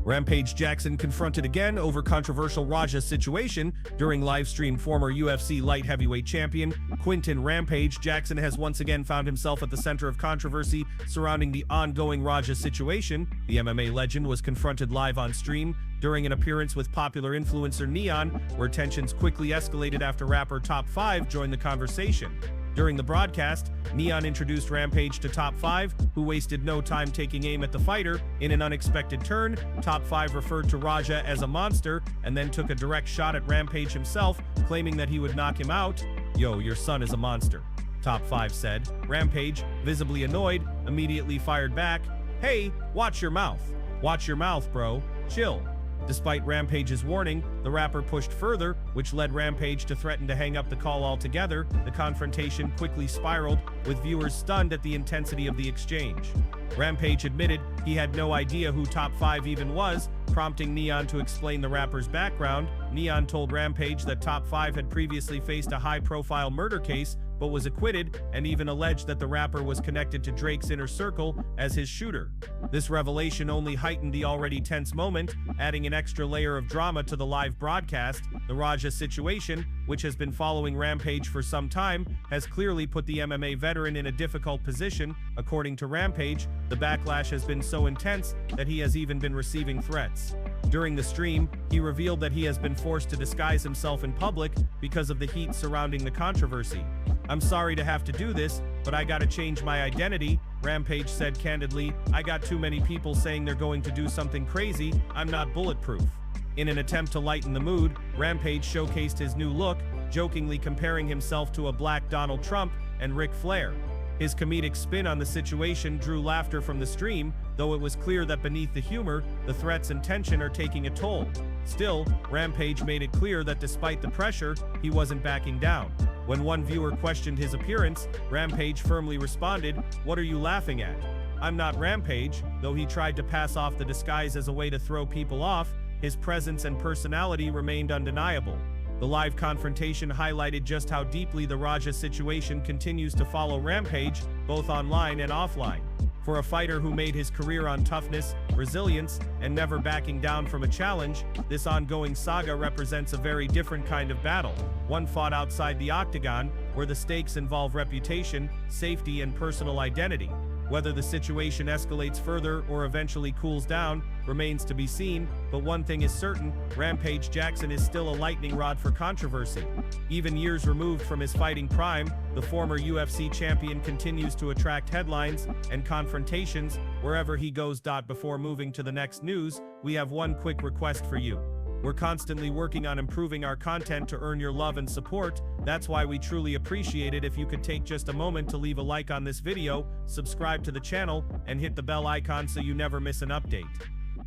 Rampage Jackson confronted again over controversial Raja situation. During livestream, former UFC light heavyweight champion Quinton Rampage Jackson has once again found himself at the center of controversy surrounding the ongoing Raja situation. The MMA legend was confronted live on stream during an appearance with popular influencer Neon, where tensions quickly escalated after rapper Top 5 joined the conversation. During the broadcast, Neon introduced Rampage to Top 5, who wasted no time taking aim at the fighter. In an unexpected turn, Top 5 referred to Raja as a monster and then took a direct shot at Rampage himself, claiming that he would knock him out. "Yo, your son is a monster," Top 5 said. Rampage, visibly annoyed, immediately fired back, "Hey, watch your mouth. Watch your mouth, bro. Chill." Despite Rampage's warning, the rapper pushed further, which led Rampage to threaten to hang up the call altogether. The confrontation quickly spiraled, with viewers stunned at the intensity of the exchange. Rampage admitted he had no idea who Top 5 even was, prompting Neon to explain the rapper's background. Neon told Rampage that Top 5 had previously faced a high-profile murder case, but was acquitted, and even alleged that the rapper was connected to Drake's inner circle as his shooter. This revelation only heightened the already tense moment, adding an extra layer of drama to the live broadcast. The Raja situation, which has been following Rampage for some time, has clearly put the MMA veteran in a difficult position. According to Rampage, the backlash has been so intense that he has even been receiving threats. During the stream, he revealed that he has been forced to disguise himself in public because of the heat surrounding the controversy. "I'm sorry to have to do this, but I gotta change my identity," Rampage said candidly. "I got too many people saying they're going to do something crazy. I'm not bulletproof." In an attempt to lighten the mood, Rampage showcased his new look, jokingly comparing himself to a black Donald Trump and Ric Flair. His comedic spin on the situation drew laughter from the stream, though it was clear that beneath the humor, the threats and tension are taking a toll. Still, Rampage made it clear that despite the pressure, he wasn't backing down. When one viewer questioned his appearance, Rampage firmly responded, "What are you laughing at? I'm not Rampage." Though he tried to pass off the disguise as a way to throw people off, his presence and personality remained undeniable. The live confrontation highlighted just how deeply the Raja situation continues to follow Rampage, both online and offline. For a fighter who made his career on toughness, resilience, and never backing down from a challenge, this ongoing saga represents a very different kind of battle, one fought outside the octagon, where the stakes involve reputation, safety, and personal identity. Whether the situation escalates further or eventually cools down remains to be seen, but one thing is certain: Rampage Jackson is still a lightning rod for controversy. Even years removed from his fighting prime, the former UFC champion continues to attract headlines and confrontations wherever he goes. Before moving to the next news, we have one quick request for you. We're constantly working on improving our content to earn your love and support. That's why we truly appreciate it if you could take just a moment to leave a like on this video, subscribe to the channel, and hit the bell icon so you never miss an update.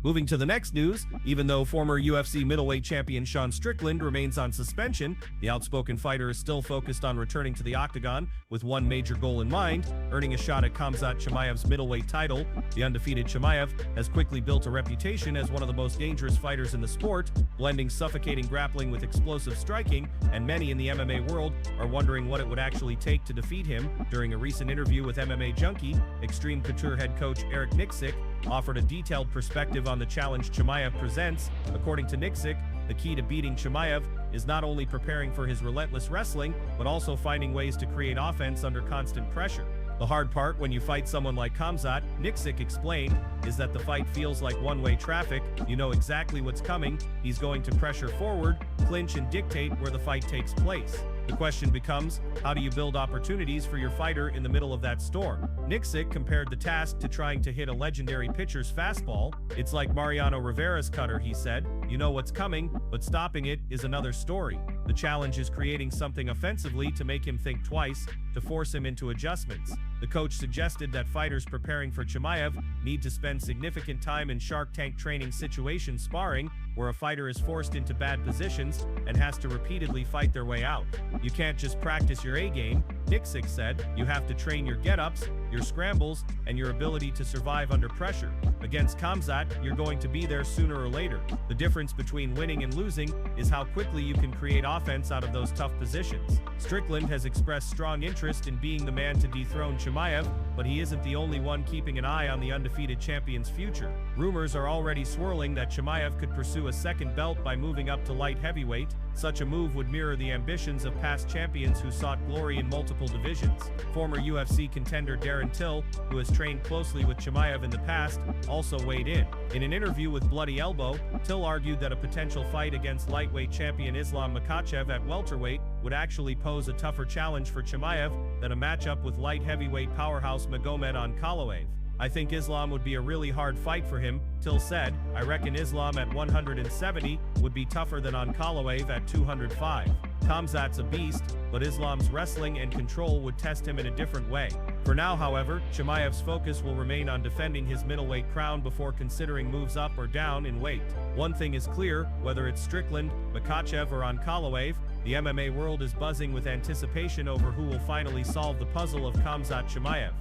Moving to the next news, even though former UFC middleweight champion Sean Strickland remains on suspension, the outspoken fighter is still focused on returning to the octagon with one major goal in mind: earning a shot at Khamzat Chimaev's middleweight title. The undefeated Chimaev has quickly built a reputation as one of the most dangerous fighters in the sport, blending suffocating grappling with explosive striking, and many in the MMA world are wondering what it would actually take to defeat him. During a recent interview with MMA Junkie, Extreme Couture head coach Eric Nixick offered a detailed perspective on the challenge Chimaev presents. According to Nixick, the key to beating Chimaev is not only preparing for his relentless wrestling, but also finding ways to create offense under constant pressure. The hard part when you fight someone like Khamzat, Nixick explained, is that the fight feels like one-way traffic. You know exactly what's coming. He's going to pressure forward, clinch, and dictate where the fight takes place. The question becomes, how do you build opportunities for your fighter in the middle of that storm? Nixick compared the task to trying to hit a legendary pitcher's fastball. "It's like Mariano Rivera's cutter," he said. "You know what's coming, but stopping it is another story. The challenge is creating something offensively to make him think twice, to force him into adjustments." The coach suggested that fighters preparing for Chimaev need to spend significant time in Shark Tank training situation sparring, where a fighter is forced into bad positions and has to repeatedly fight their way out. "You can't just practice your A-game," Nixick said. "You have to train your get-ups, your scrambles, and your ability to survive under pressure. Against Khamzat, you're going to be there sooner or later. The difference between winning and losing is how quickly you can create offense out of those tough positions." Strickland has expressed strong interest in being the man to dethrone Chimaev. Chimaev, but he isn't the only one keeping an eye on the undefeated champion's future. Rumors are already swirling that Chimaev could pursue a second belt by moving up to light heavyweight. Such a move would mirror the ambitions of past champions who sought glory in multiple divisions. Former UFC contender Darren Till, who has trained closely with Chimaev in the past, also weighed in. In an interview with Bloody Elbow, Till argued that a potential fight against lightweight champion Islam Makhachev at welterweight would actually pose a tougher challenge for Chimaev than a matchup with light heavyweight powerhouse Magomed Ankalaev. I think Islam would be a really hard fight for him, Till said. I reckon Islam at 170 would be tougher than Ankalaev at 205. Khamzat's a beast, but Islam's wrestling and control would test him in a different way. For now, however, Chimaev's focus will remain on defending his middleweight crown before considering moves up or down in weight. One thing is clear, whether it's Strickland, Makhachev or Ankalaev, the MMA world is buzzing with anticipation over who will finally solve the puzzle of Khamzat Chimaev.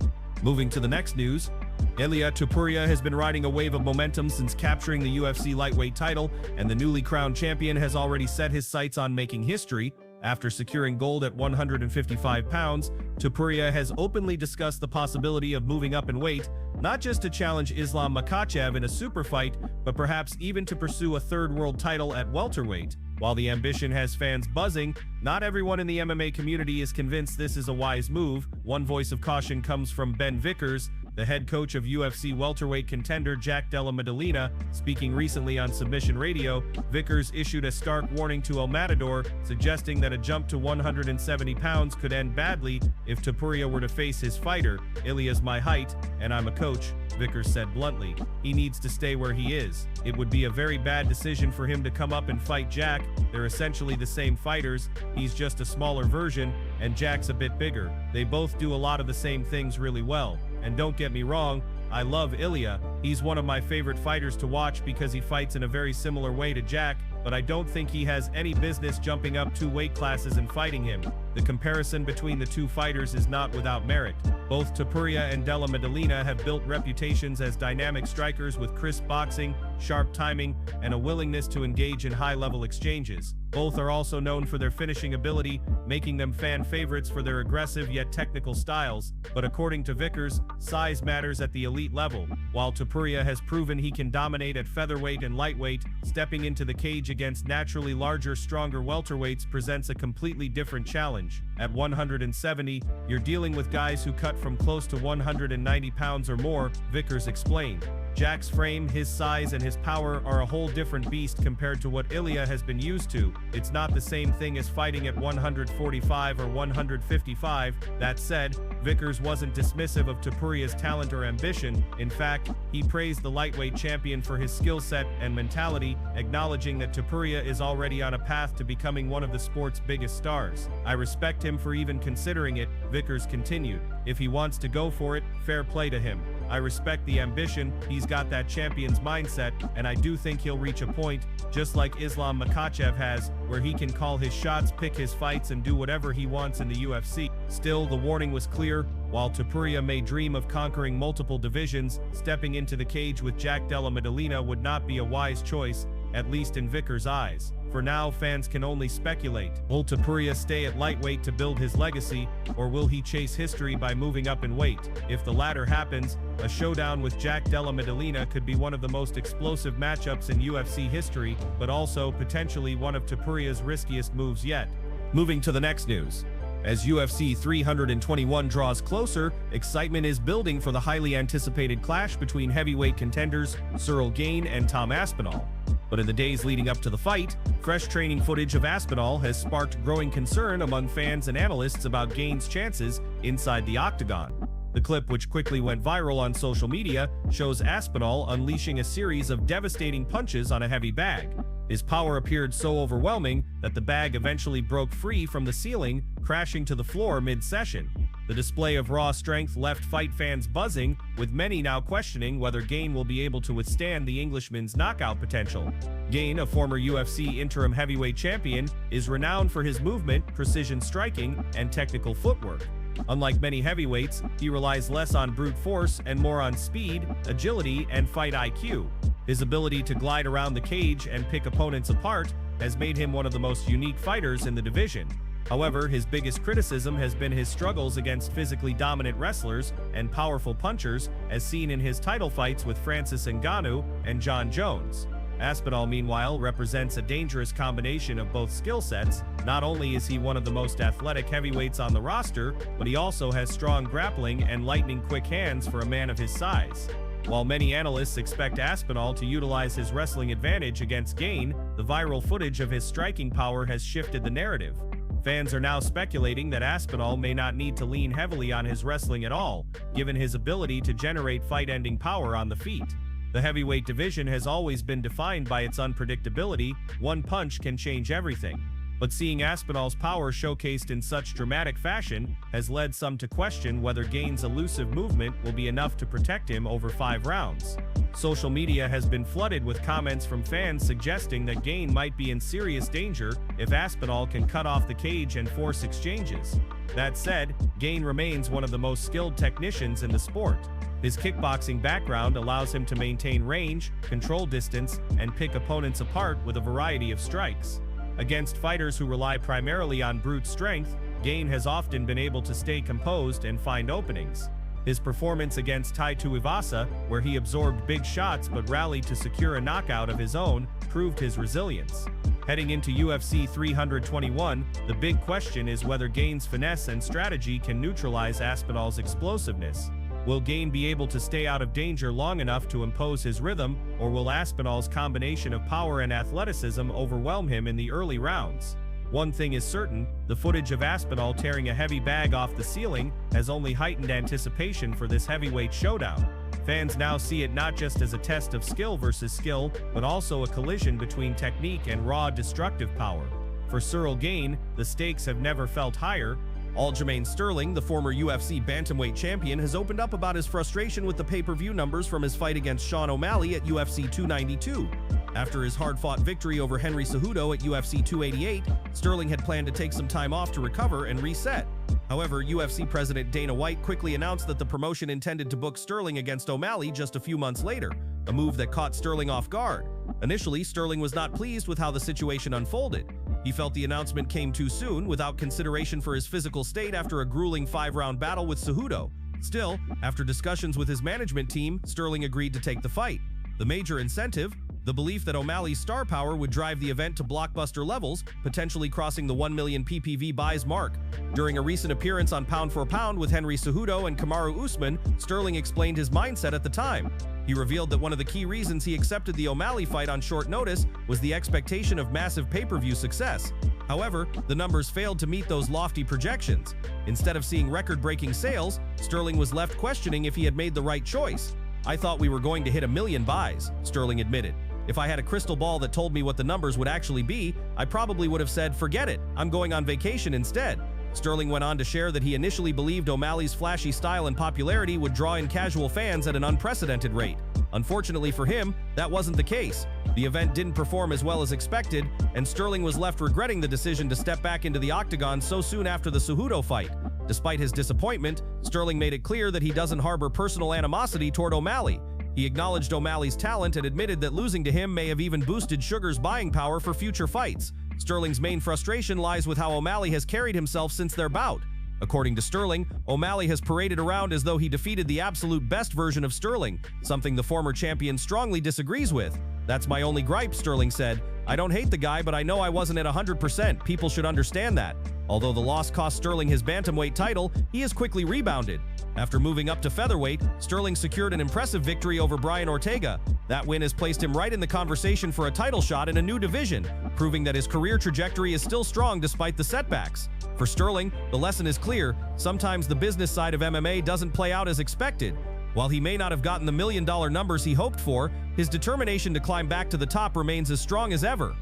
Moving to the next news, Ilia Topuria has been riding a wave of momentum since capturing the UFC lightweight title, and the newly crowned champion has already set his sights on making history. After securing gold at 155 pounds, Topuria has openly discussed the possibility of moving up in weight, not just to challenge Islam Makhachev in a super fight, but perhaps even to pursue a third world title at welterweight. While the ambition has fans buzzing, not everyone in the MMA community is convinced this is a wise move. One voice of caution comes from Ben Vickers, the head coach of UFC welterweight contender Jack Della Maddalena. Speaking recently on Submission Radio, Vickers issued a stark warning to El Matador, suggesting that a jump to 170 pounds could end badly if Topuria were to face his fighter. Ilia's my height, and I'm a coach, Vickers said bluntly. He needs to stay where he is. It would be a very bad decision for him to come up and fight Jack. They're essentially the same fighters, he's just a smaller version, and Jack's a bit bigger. They both do a lot of the same things really well. And don't get me wrong, I love Ilia. He's one of my favorite fighters to watch because he fights in a very similar way to Jack, but I don't think he has any business jumping up 2 weight classes and fighting him. The comparison between the two fighters is not without merit. Both Topuria and Della Maddalena have built reputations as dynamic strikers with crisp boxing, sharp timing, and a willingness to engage in high-level exchanges. Both are also known for their finishing ability, making them fan favorites for their aggressive yet technical styles. But according to Vickers, size matters at the elite level. While Topuria has proven he can dominate at featherweight and lightweight, stepping into the cage against naturally larger, stronger welterweights presents a completely different challenge. At 170, you're dealing with guys who cut from close to 190 pounds or more, Vickers explained. Jack's frame, his size, and his power are a whole different beast compared to what Ilia has been used to. It's not the same thing as fighting at 145 or 155. That said, Vickers wasn't dismissive of Topuria's talent or ambition. In fact, he praised the lightweight champion for his skill set and mentality, acknowledging that Topuria is already on a path to becoming one of the sport's biggest stars. I respect him for even considering it, Vickers continued. If he wants to go for it, fair play to him. I respect the ambition, he's got that champion's mindset, and I do think he'll reach a point, just like Islam Makhachev has, where he can call his shots, pick his fights, and do whatever he wants in the UFC. Still, the warning was clear. While Topuria may dream of conquering multiple divisions, stepping into the cage with Jack Della Maddalena would not be a wise choice, at least in Vickers' eyes. For now, fans can only speculate. Will Topuria stay at lightweight to build his legacy, or will he chase history by moving up in weight? If the latter happens, a showdown with Jack Della Maddalena could be one of the most explosive matchups in UFC history, but also potentially one of Topuria's riskiest moves yet. Moving to the next news. As UFC 321 draws closer, excitement is building for the highly anticipated clash between heavyweight contenders Ciryl Gane and Tom Aspinall. But in the days leading up to the fight, fresh training footage of Aspinall has sparked growing concern among fans and analysts about Gane's chances inside the octagon. The clip, which quickly went viral on social media, shows Aspinall unleashing a series of devastating punches on a heavy bag. His power appeared so overwhelming that the bag eventually broke free from the ceiling, crashing to the floor mid-session. The display of raw strength left fight fans buzzing, with many now questioning whether Gane will be able to withstand the Englishman's knockout potential. Gane, a former UFC interim heavyweight champion, is renowned for his movement, precision striking, and technical footwork. Unlike many heavyweights, he relies less on brute force and more on speed, agility, and fight IQ. His ability to glide around the cage and pick opponents apart has made him one of the most unique fighters in the division. However, his biggest criticism has been his struggles against physically dominant wrestlers and powerful punchers, as seen in his title fights with Francis Ngannou and John Jones. Aspinall, meanwhile, represents a dangerous combination of both skill sets. Not only is he one of the most athletic heavyweights on the roster, but he also has strong grappling and lightning-quick hands for a man of his size. While many analysts expect Aspinall to utilize his wrestling advantage against Gane, the viral footage of his striking power has shifted the narrative. Fans are now speculating that Aspinall may not need to lean heavily on his wrestling at all, given his ability to generate fight-ending power on the feet. The heavyweight division has always been defined by its unpredictability. One punch can change everything. But seeing Aspinall's power showcased in such dramatic fashion has led some to question whether Gane's elusive movement will be enough to protect him over 5 rounds. Social media has been flooded with comments from fans suggesting that Gane might be in serious danger if Aspinall can cut off the cage and force exchanges. That said, Gane remains one of the most skilled technicians in the sport. His kickboxing background allows him to maintain range, control distance, and pick opponents apart with a variety of strikes. Against fighters who rely primarily on brute strength, Gane has often been able to stay composed and find openings. His performance against Tai Tuivasa, where he absorbed big shots but rallied to secure a knockout of his own, proved his resilience. Heading into UFC 321, the big question is whether Gane's finesse and strategy can neutralize Aspinall's explosiveness. Will Gane be able to stay out of danger long enough to impose his rhythm, or will Aspinall's combination of power and athleticism overwhelm him in the early rounds? One thing is certain, the footage of Aspinall tearing a heavy bag off the ceiling has only heightened anticipation for this heavyweight showdown. Fans now see it not just as a test of skill versus skill, but also a collision between technique and raw destructive power. For Ciryl Gane, the stakes have never felt higher. Aljamain Sterling, the former UFC bantamweight champion, has opened up about his frustration with the pay-per-view numbers from his fight against Sean O'Malley at UFC 292. After his hard-fought victory over Henry Cejudo at UFC 288, Sterling had planned to take some time off to recover and reset. However, UFC President Dana White quickly announced that the promotion intended to book Sterling against O'Malley just a few months later, a move that caught Sterling off guard. Initially, Sterling was not pleased with how the situation unfolded. He felt the announcement came too soon, without consideration for his physical state after a grueling 5-round battle with Cejudo. Still, after discussions with his management team, Sterling agreed to take the fight. The major incentive? The belief that O'Malley's star power would drive the event to blockbuster levels, potentially crossing the 1 million PPV buys mark. During a recent appearance on Pound for Pound with Henry Cejudo and Kamaru Usman, Sterling explained his mindset at the time. He revealed that one of the key reasons he accepted the O'Malley fight on short notice was the expectation of massive pay-per-view success. However, the numbers failed to meet those lofty projections. Instead of seeing record-breaking sales, Sterling was left questioning if he had made the right choice. "I thought we were going to hit 1 million buys," Sterling admitted. "If I had a crystal ball that told me what the numbers would actually be, I probably would have said, forget it, I'm going on vacation instead." Sterling went on to share that he initially believed O'Malley's flashy style and popularity would draw in casual fans at an unprecedented rate. Unfortunately for him, that wasn't the case. The event didn't perform as well as expected, and Sterling was left regretting the decision to step back into the octagon so soon after the Cejudo fight. Despite his disappointment, Sterling made it clear that he doesn't harbor personal animosity toward O'Malley. He acknowledged O'Malley's talent and admitted that losing to him may have even boosted Sugar's buying power for future fights. Sterling's main frustration lies with how O'Malley has carried himself since their bout. According to Sterling, O'Malley has paraded around as though he defeated the absolute best version of Sterling, something the former champion strongly disagrees with. "That's my only gripe," Sterling said. "I don't hate the guy, but I know I wasn't at 100%. People should understand that." Although the loss cost Sterling his bantamweight title, he has quickly rebounded. After moving up to featherweight, Sterling secured an impressive victory over Brian Ortega. That win has placed him right in the conversation for a title shot in a new division, proving that his career trajectory is still strong despite the setbacks. For Sterling, the lesson is clear: sometimes the business side of MMA doesn't play out as expected. While he may not have gotten the $1 million numbers he hoped for, his determination to climb back to the top remains as strong as ever.